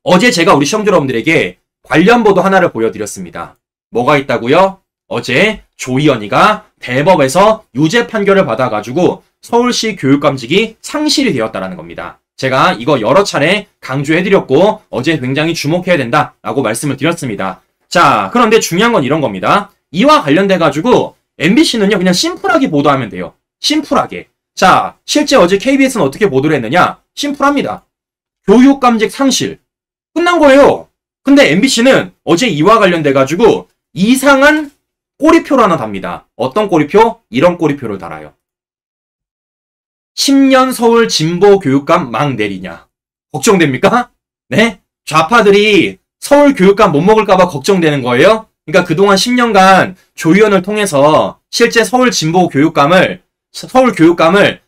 어제 제가 우리 시청자 여러분들에게 관련 보도 하나를 보여드렸습니다. 뭐가 있다고요? 어제 조희연이가 대법에서 유죄 판결을 받아가지고 서울시 교육감직이 상실이 되었다는 겁니다. 제가 이거 여러 차례 강조해드렸고 어제 굉장히 주목해야 된다라고 말씀을 드렸습니다. 자, 그런데 중요한 건 이런 겁니다. 이와 관련돼가지고 MBC는요 그냥 심플하게 보도하면 돼요. 심플하게. 자, 실제 어제 KBS는 어떻게 보도를 했느냐? 심플합니다. 교육감직 상실. 끝난 거예요. 근데 MBC는 어제 이와 관련돼가지고 이상한 꼬리표를 하나 답니다. 어떤 꼬리표? 이런 꼬리표를 달아요. 10년 서울 진보 교육감 막 내리냐. 걱정됩니까? 네? 좌파들이 서울 교육감 못 먹을까봐 걱정되는 거예요? 그러니까 그동안 10년간 조희연을 통해서 실제 서울 진보 교육감을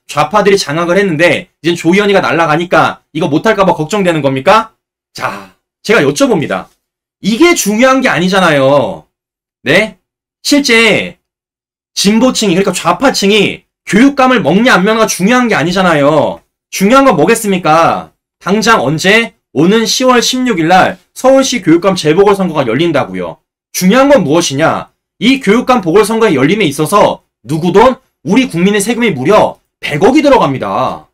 좌파들이 장악을 했는데 이제 조희연이가 날아가니까 이거 못할까봐 걱정되는 겁니까? 자, 제가 여쭤봅니다. 이게 중요한 게 아니잖아요. 네? 실제 진보층이 그러니까 좌파층이 교육감을 먹냐 안 먹냐가 중요한 게 아니잖아요. 중요한 건 뭐겠습니까? 당장 언제? 오는 10월 16일 날 서울시 교육감 재보궐선거가 열린다고요. 중요한 건 무엇이냐? 이 교육감 보궐선거의 열림에 있어서 누구 돈? 우리 국민의 세금이 무려 100억이 들어갑니다.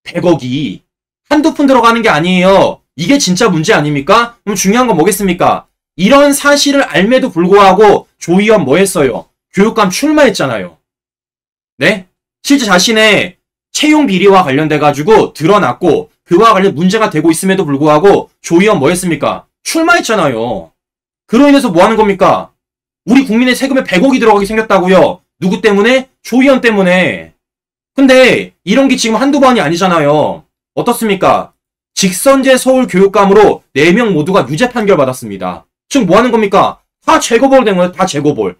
100억이. 한두 푼 들어가는 게 아니에요. 이게 진짜 문제 아닙니까? 그럼 중요한 건 뭐겠습니까? 이런 사실을 알매도 불구하고 조희연 뭐 했어요? 교육감 출마했잖아요. 네? 실제 자신의 채용 비리와 관련돼가지고 드러났고 그와 관련 문제가 되고 있음에도 불구하고 조희연 뭐 했습니까? 출마했잖아요. 그로 인해서 뭐 하는 겁니까? 우리 국민의 세금에 100억이 들어가게 생겼다고요. 누구 때문에? 조희연 때문에. 근데 이런 게 지금 한두 번이 아니잖아요. 어떻습니까? 직선제 서울교육감으로 4명 모두가 유죄 판결 받았습니다. 지금 뭐 하는 겁니까? 다 재고볼 된 거예요. 다 재고볼.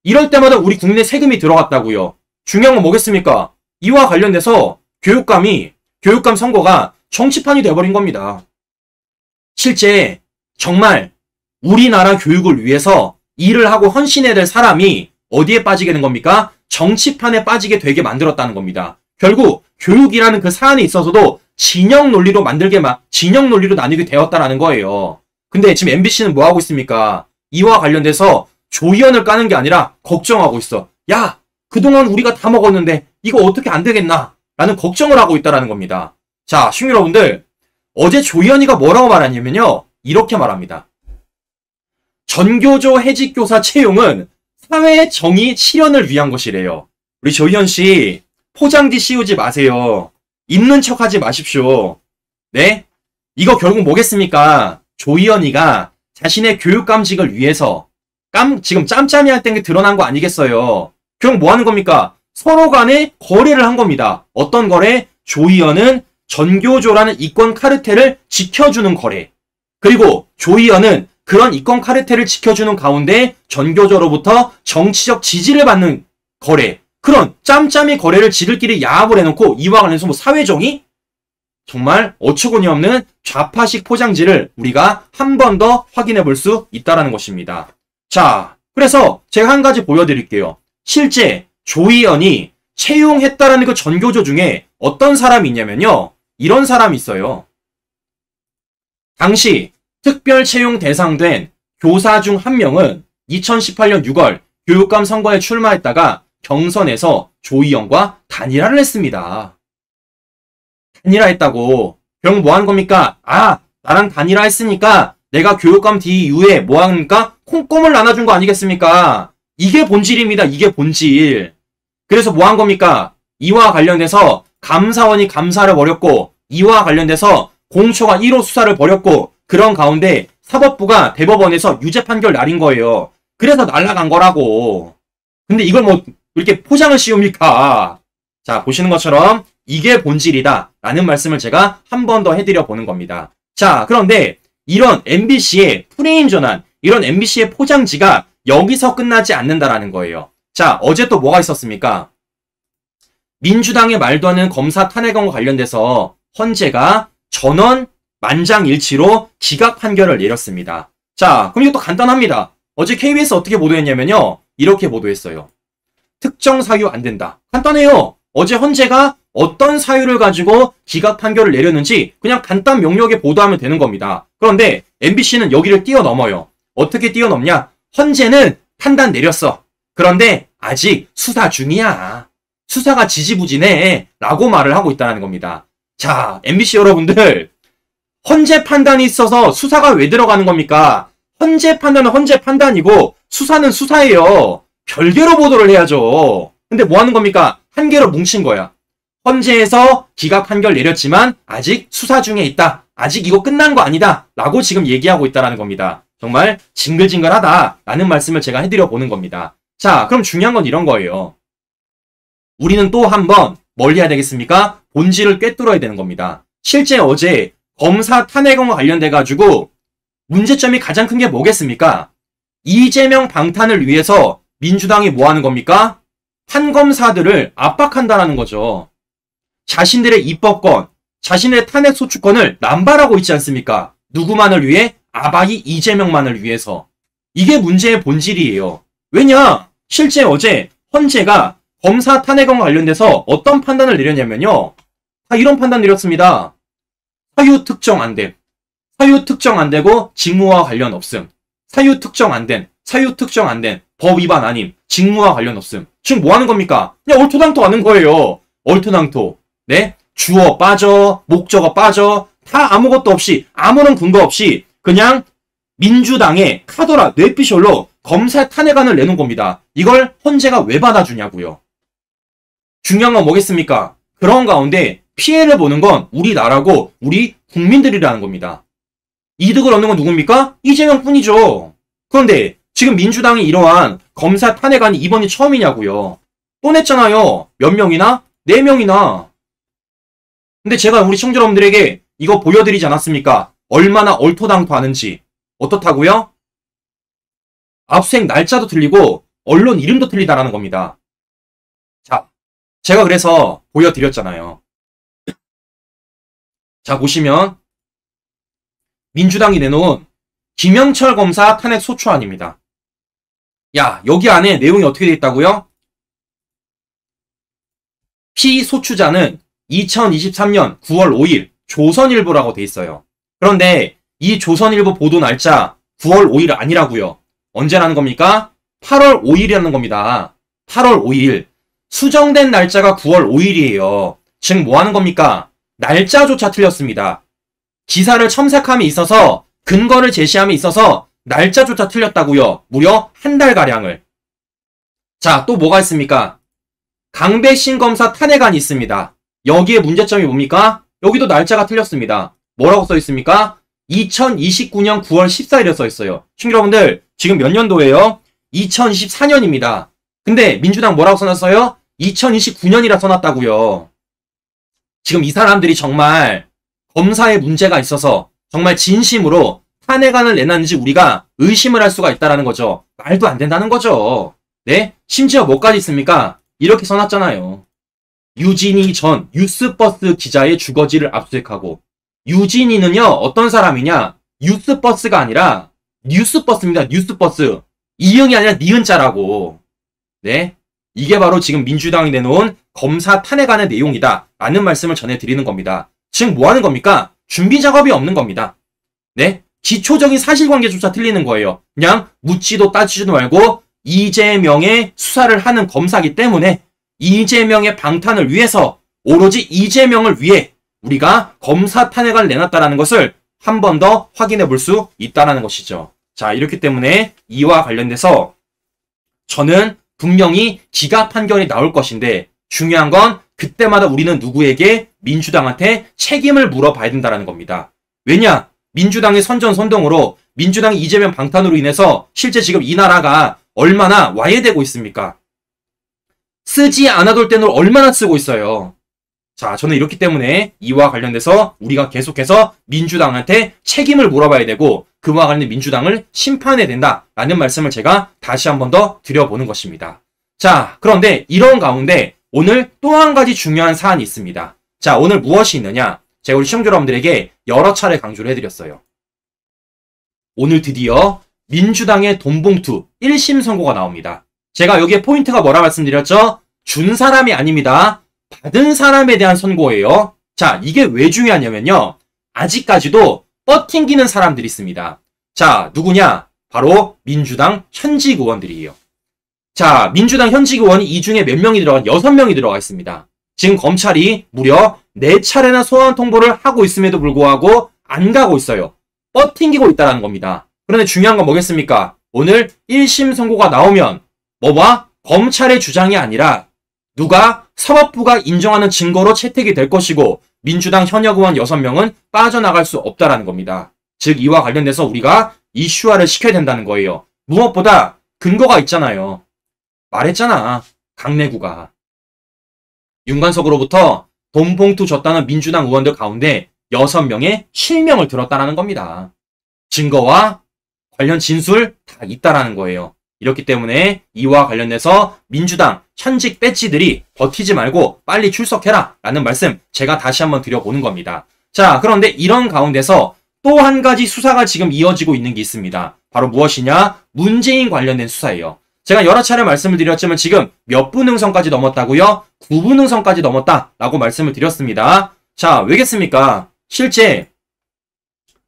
이럴 때마다 우리 국민의 세금이 들어갔다고요. 중요한 건 뭐겠습니까? 이와 관련돼서 교육감 선거가 정치판이 돼버린 겁니다. 실제 정말 우리나라 교육을 위해서 일을 하고 헌신해야 될 사람이 어디에 빠지게 된 겁니까? 정치판에 빠지게 되게 만들었다는 겁니다. 결국 교육이라는 그 사안에 있어서도 진영 논리로 나뉘게 되었다라는 거예요. 근데 지금 MBC는 뭐 하고 있습니까? 이와 관련돼서 조희연을 까는 게 아니라 걱정하고 있어. 야, 그동안 우리가 다 먹었는데 이거 어떻게 안 되겠나? 라는 걱정을 하고 있다라는 겁니다. 자, 시청자 여러분들, 어제 조희연이가 뭐라고 말하냐면요. 이렇게 말합니다. 전교조 해직교사 채용은 사회의 정의 실현을 위한 것이래요. 우리 조희연 씨, 포장지 씌우지 마세요. 있는 척 하지 마십시오. 네? 이거 결국 뭐겠습니까? 조희연이가 자신의 교육감직을 위해서 지금 짬짬이 할 때 드러난 거 아니겠어요? 결국 뭐 하는 겁니까? 서로 간에 거래를 한 겁니다. 어떤 거래? 조희연은 전교조라는 이권 카르텔을 지켜주는 거래. 그리고 조희연은 그런 이권 카르텔을 지켜주는 가운데 전교조로부터 정치적 지지를 받는 거래. 그런 짬짬이 거래를 지들끼리 야합을 해놓고 이와 관련해서 뭐 사회정의? 정말 어처구니 없는 좌파식 포장지를 우리가 한 번 더 확인해 볼 수 있다는 것입니다. 자, 그래서 제가 한 가지 보여드릴게요. 실제 조희연이 채용했다라는 그 전교조 중에 어떤 사람이 있냐면요. 이런 사람이 있어요. 당시 특별 채용 대상된 교사 중 한 명은 2018년 6월 교육감 선거에 출마했다가 경선에서 조희연과 단일화를 했습니다. 단일화했다고. 그럼 뭐 하는 겁니까? 아, 나랑 단일화 했으니까 내가 교육감 뒤이후에 뭐 하니까 콩고물 나눠준 거 아니겠습니까? 이게 본질입니다. 이게 본질. 그래서 뭐 한 겁니까? 이와 관련돼서 감사원이 감사를 벌였고 이와 관련돼서 공처가 1호 수사를 벌였고 그런 가운데 사법부가 대법원에서 유죄 판결 날인 거예요. 그래서 날아간 거라고. 근데 이걸 뭐 이렇게 포장을 씌웁니까? 자, 보시는 것처럼 이게 본질이다 라는 말씀을 제가 한 번 더 해드려 보는 겁니다. 자, 그런데 이런 MBC의 프레임 전환, 이런 MBC의 포장지가 여기서 끝나지 않는다라는 거예요. 자, 어제 또 뭐가 있었습니까? 민주당의 말도 안 되는 검사 탄핵과 관련돼서 헌재가 전원 만장일치로 기각 판결을 내렸습니다. 자, 그럼 이것도 간단합니다. 어제 KBS 어떻게 보도했냐면요. 이렇게 보도했어요. 특정 사유 안 된다. 간단해요. 어제 헌재가 어떤 사유를 가지고 기각 판결을 내렸는지 그냥 간단 명료하게 보도하면 되는 겁니다. 그런데 MBC는 여기를 뛰어넘어요. 어떻게 뛰어넘냐? 헌재는 판단 내렸어. 그런데 아직 수사 중이야. 수사가 지지부진해. 라고 말을 하고 있다는 겁니다. 자, MBC 여러분들, 헌재 판단이 있어서 수사가 왜 들어가는 겁니까? 헌재 판단은 헌재 판단이고 수사는 수사예요. 별개로 보도를 해야죠. 근데 뭐 하는 겁니까? 한 개로 뭉친 거야. 헌재에서 기각 판결 내렸지만 아직 수사 중에 있다. 아직 이거 끝난 거 아니다. 라고 지금 얘기하고 있다는 겁니다. 정말 징글징글하다. 라는 말씀을 제가 해드려 보는 겁니다. 자, 그럼 중요한 건 이런 거예요. 우리는 또 한 번 뭘 해야 되겠습니까? 본질을 꿰뚫어야 되는 겁니다. 실제 어제 검사 탄핵과 관련돼가지고 문제점이 가장 큰 게 뭐겠습니까? 이재명 방탄을 위해서 민주당이 뭐 하는 겁니까? 판검사들을 압박한다라는 거죠. 자신들의 입법권, 자신의 탄핵 소추권을 남발하고 있지 않습니까? 누구만을 위해? 아바이 이재명만을 위해서. 이게 문제의 본질이에요. 왜냐? 실제 어제 헌재가 검사 탄핵과 관련돼서 어떤 판단을 내렸냐면요. 이런 판단 내렸습니다. 사유 특정 안 됨. 사유 특정 안 되고 직무와 관련 없음. 사유 특정 안 된. 사유 특정 안 된. 법 위반 아님. 직무와 관련 없음. 지금 뭐 하는 겁니까? 그냥 얼토당토 하는 거예요. 얼토당토. 네? 주어 빠져. 목적어 빠져. 다 아무것도 없이 아무런 근거 없이 그냥 민주당의 카더라 뇌피셜로 검사 탄핵안을 내놓은 겁니다. 이걸 헌재가 왜 받아주냐고요. 중요한 건 뭐겠습니까? 그런 가운데 피해를 보는 건 우리나라고 우리 국민들이라는 겁니다. 이득을 얻는 건 누굽니까? 이재명 뿐이죠. 그런데 지금 민주당이 이러한 검사 탄핵안이 이번이 처음이냐고요. 또 냈잖아요. 몇 명이나? 4명이나. 근데 제가 우리 시청자 여러분들에게 이거 보여드리지 않았습니까? 얼마나 얼토당토하는지. 어떻다고요? 압수수색 날짜도 틀리고 언론 이름도 틀리다라는 겁니다. 자, 제가 그래서 보여드렸잖아요. 자, 보시면 민주당이 내놓은 김영철 검사 탄핵 소추안입니다. 야, 여기 안에 내용이 어떻게 돼 있다고요? 피소추자는 2023년 9월 5일 조선일보라고 돼 있어요. 그런데 이 조선일보 보도 날짜 9월 5일 아니라고요. 언제라는 겁니까? 8월 5일이라는 겁니다. 8월 5일. 수정된 날짜가 9월 5일이에요. 즉 뭐 하는 겁니까? 날짜조차 틀렸습니다. 기사를 첨삭함에 있어서 근거를 제시함에 있어서 날짜조차 틀렸다고요. 무려 한 달가량을. 자, 또 뭐가 있습니까? 강배신 검사 탄핵안이 있습니다. 여기에 문제점이 뭡니까? 여기도 날짜가 틀렸습니다. 뭐라고 써 있습니까? 2029년 9월 14일에 써 있어요. 시청자 여러분들, 지금 몇 년도예요? 2024년입니다. 근데 민주당 뭐라고 써놨어요? 2029년이라 써놨다고요. 지금 이 사람들이 정말 검사에 문제가 있어서 정말 진심으로 탄핵안을 내놨는지 우리가 의심을 할 수가 있다는 거죠. 말도 안 된다는 거죠. 네? 심지어 뭐까지 있습니까? 이렇게 써놨잖아요. 유진희 전 뉴스버스 기자의 주거지를 압수수색하고, 유진희는요 어떤 사람이냐? 뉴스버스가 아니라 뉴스버스입니다. 뉴스버스. 이응이 아니라 니은자라고. 네? 이게 바로 지금 민주당이 내놓은 검사 탄핵안의 내용이다 라는 말씀을 전해드리는 겁니다. 지금 뭐 하는 겁니까? 준비 작업이 없는 겁니다. 네? 기초적인 사실관계조차 틀리는 거예요. 그냥 묻지도 따지지도 말고 이재명의 수사를 하는 검사이기 때문에 이재명의 방탄을 위해서, 오로지 이재명을 위해 우리가 검사 탄핵안을 내놨다는 것을 한 번 더 확인해 볼 수 있다는 것이죠. 자, 이렇기 때문에 이와 관련돼서 저는 분명히 기각 판결이 나올 것인데, 중요한 건 그때마다 우리는 누구에게? 민주당한테 책임을 물어봐야 된다는 겁니다. 왜냐? 민주당의 선전선동으로, 민주당이 이재명 방탄으로 인해서 실제 지금 이 나라가 얼마나 와해되고 있습니까? 쓰지 않아둘 때는 얼마나 쓰고 있어요. 자, 저는 이렇기 때문에 이와 관련돼서 우리가 계속해서 민주당한테 책임을 물어봐야 되고, 그와 관련된 민주당을 심판해야 된다라는 말씀을 제가 다시 한 번 더 드려보는 것입니다. 자, 그런데 이런 가운데 오늘 또 한 가지 중요한 사안이 있습니다. 자, 오늘 무엇이 있느냐? 제가 우리 시청자 여러분들에게 여러 차례 강조를 해드렸어요. 오늘 드디어 민주당의 돈봉투 1심 선고가 나옵니다. 제가 여기에 포인트가 뭐라 말씀드렸죠? 준 사람이 아닙니다. 받은 사람에 대한 선고예요. 자, 이게 왜 중요하냐면요. 아직까지도 뻗팅기는 사람들이 있습니다. 자, 누구냐? 바로 민주당 현직 의원들이에요. 자, 민주당 현직 의원이 이 중에 몇 명이 들어가? 6명이 들어가 있습니다. 지금 검찰이 무려 4차례나 소환 통보를 하고 있음에도 불구하고 안 가고 있어요. 뻗팅기고 있다는 겁니다. 그런데 중요한 건 뭐겠습니까? 오늘 1심 선고가 나오면 뭐와? 검찰의 주장이 아니라 누가 사법부가 인정하는 증거로 채택이 될 것이고 민주당 현역 의원 6명은 빠져나갈 수 없다라는 겁니다. 즉 이와 관련돼서 우리가 이슈화를 시켜야 된다는 거예요. 무엇보다 근거가 있잖아요. 말했잖아. 강내구가. 윤관석으로부터 돈봉투 줬다는 민주당 의원들 가운데 6명의 실명을 들었다는 겁니다. 증거와 관련 진술 다 있다라는 거예요. 이렇기 때문에 이와 관련해서 민주당 현직 배지들이 버티지 말고 빨리 출석해라 라는 말씀 제가 다시 한번 드려보는 겁니다. 자, 그런데 이런 가운데서 또 한 가지 수사가 지금 이어지고 있는 게 있습니다. 바로 무엇이냐? 문재인 관련된 수사예요. 제가 여러 차례 말씀을 드렸지만 지금 몇 분 응선까지 넘었다고요? 9분 응선까지 넘었다라고 말씀을 드렸습니다. 자, 왜겠습니까? 실제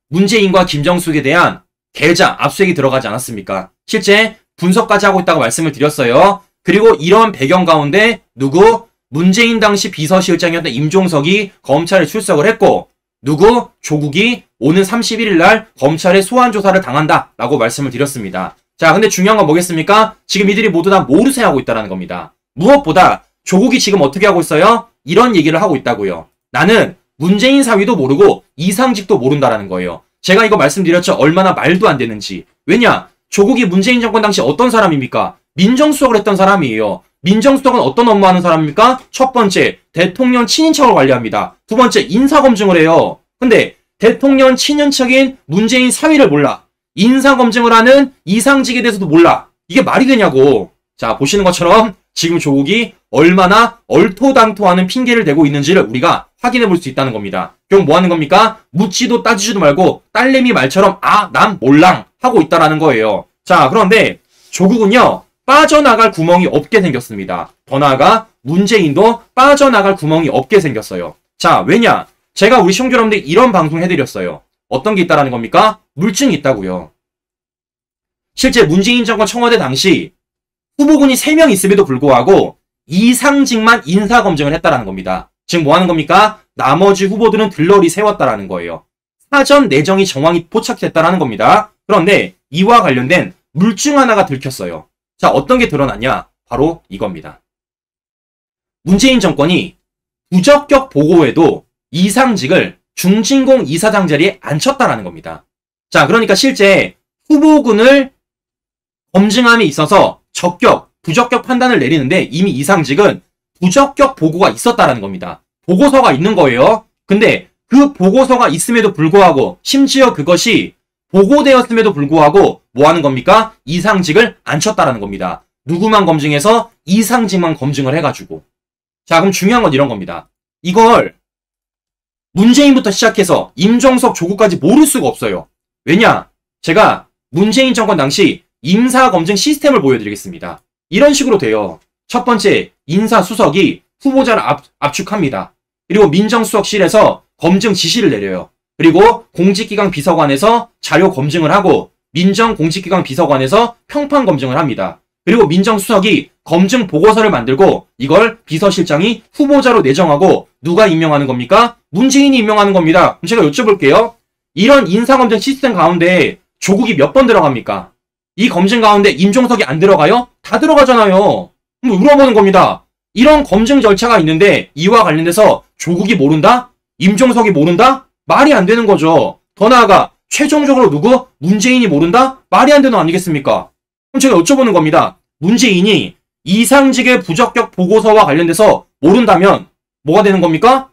문재인과 김정숙에 대한 계좌 압수수색이 들어가지 않았습니까? 실제 분석까지 하고 있다고 말씀을 드렸어요. 그리고 이런 배경 가운데 누구? 문재인 당시 비서실장이었던 임종석이 검찰에 출석을 했고 누구? 조국이 오는 31일 날 검찰에 소환 조사를 당한다라고 말씀을 드렸습니다. 자, 근데 중요한 건 뭐겠습니까? 지금 이들이 모두 다 모르쇠 하고 있다는 겁니다. 무엇보다 조국이 지금 어떻게 하고 있어요? 이런 얘기를 하고 있다고요. 나는 문재인 사위도 모르고 이상직도 모른다라는 거예요. 제가 이거 말씀드렸죠. 얼마나 말도 안 되는지. 왜냐? 조국이 문재인 정권 당시 어떤 사람입니까? 민정수석을 했던 사람이에요. 민정수석은 어떤 업무하는 사람입니까? 첫 번째, 대통령 친인척을 관리합니다. 두 번째, 인사검증을 해요. 근데 대통령 친인척인 문재인 사위를 몰라. 인사검증을 하는 이상직에 대해서도 몰라. 이게 말이 되냐고. 자, 보시는 것처럼 지금 조국이 얼마나 얼토당토하는 핑계를 대고 있는지를 우리가 확인해 볼 수 있다는 겁니다. 그럼 뭐 하는 겁니까? 묻지도 따지지도 말고 딸내미 말처럼 난 몰랑 하고 있다라는 거예요. 자, 그런데 조국은요. 빠져나갈 구멍이 없게 생겼습니다. 더 나아가 문재인도 빠져나갈 구멍이 없게 생겼어요. 자, 왜냐? 제가 우리 시청자 여러분들 이런 방송 해드렸어요. 어떤 게 있다라는 겁니까? 물증이 있다고요. 실제 문재인 정권 청와대 당시 후보군이 3명 있음에도 불구하고 이상직만 인사검증을 했다라는 겁니다. 지금 뭐 하는 겁니까? 나머지 후보들은 들러리 세웠다라는 거예요. 사전 내정이 정황이 포착됐다라는 겁니다. 그런데 이와 관련된 물증 하나가 들켰어요. 자, 어떤 게 드러났냐? 바로 이겁니다. 문재인 정권이 부적격 보고에도 이상직을 중진공 이사장 자리에 앉혔다라는 겁니다. 자, 그러니까 실제 후보군을 검증함에 있어서 적격, 부적격 판단을 내리는데 이미 이상직은 부적격 보고가 있었다라는 겁니다. 보고서가 있는 거예요. 근데 그 보고서가 있음에도 불구하고 심지어 그것이 보고되었음에도 불구하고 뭐 하는 겁니까? 이상직을 앉혔다라는 겁니다. 누구만 검증해서 이상직만 검증을 해가지고. 자, 그럼 중요한 건 이런 겁니다. 이걸 문재인부터 시작해서 임종석, 조국까지 모를 수가 없어요. 왜냐? 제가 문재인 정권 당시 인사검증 시스템을 보여드리겠습니다. 이런 식으로 돼요. 첫 번째, 인사수석이 후보자를 압축합니다. 그리고 민정수석실에서 검증 지시를 내려요. 그리고 공직기강 비서관에서 자료 검증을 하고 민정공직기강 비서관에서 평판 검증을 합니다. 그리고 민정수석이 검증 보고서를 만들고 이걸 비서실장이 후보자로 내정하고 누가 임명하는 겁니까? 문재인이 임명하는 겁니다. 그럼 제가 여쭤볼게요. 이런 인사검증 시스템 가운데 조국이 몇 번 들어갑니까? 이 검증 가운데 임종석이 안 들어가요? 다 들어가잖아요. 그럼 물어보는 겁니다. 이런 검증 절차가 있는데 이와 관련돼서 조국이 모른다? 임종석이 모른다? 말이 안 되는 거죠. 더 나아가 최종적으로 누구? 문재인이 모른다? 말이 안 되는 거 아니겠습니까? 그럼 제가 여쭤보는 겁니다. 문재인이 이상직의 부적격 보고서와 관련돼서 모른다면 뭐가 되는 겁니까?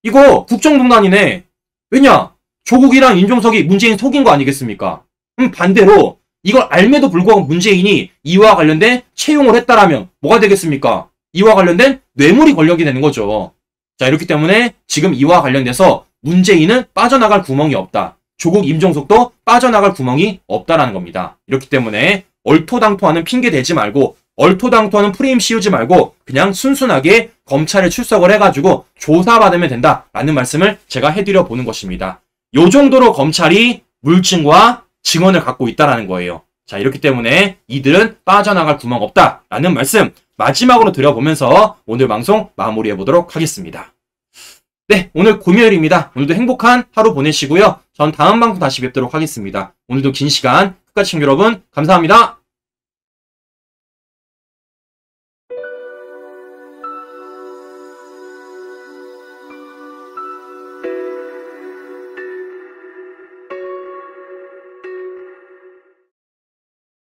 이거 국정농단이네. 왜냐? 조국이랑 임종석이 문재인 속인 거 아니겠습니까? 그럼 반대로 이걸 알매도 불구하고 문재인이 이와 관련된 채용을 했다라면 뭐가 되겠습니까? 이와 관련된 뇌물이 권력이 되는 거죠. 자, 이렇기 때문에 지금 이와 관련돼서 문재인은 빠져나갈 구멍이 없다. 조국, 임종석도 빠져나갈 구멍이 없다라는 겁니다. 이렇기 때문에 얼토당토하는 핑계 대지 말고 얼토당토하는 프레임 씌우지 말고 그냥 순순하게 검찰에 출석을 해가지고 조사받으면 된다라는 말씀을 제가 해드려 보는 것입니다. 요 정도로 검찰이 물증과 증언을 갖고 있다라는 거예요. 자, 이렇기 때문에 이들은 빠져나갈 구멍 없다라는 말씀 마지막으로 드려보면서 오늘 방송 마무리해 보도록 하겠습니다. 네, 오늘 금요일입니다. 오늘도 행복한 하루 보내시고요. 전 다음 방송 다시 뵙도록 하겠습니다. 오늘도 긴 시간 끝까지 시청자 여러분 감사합니다.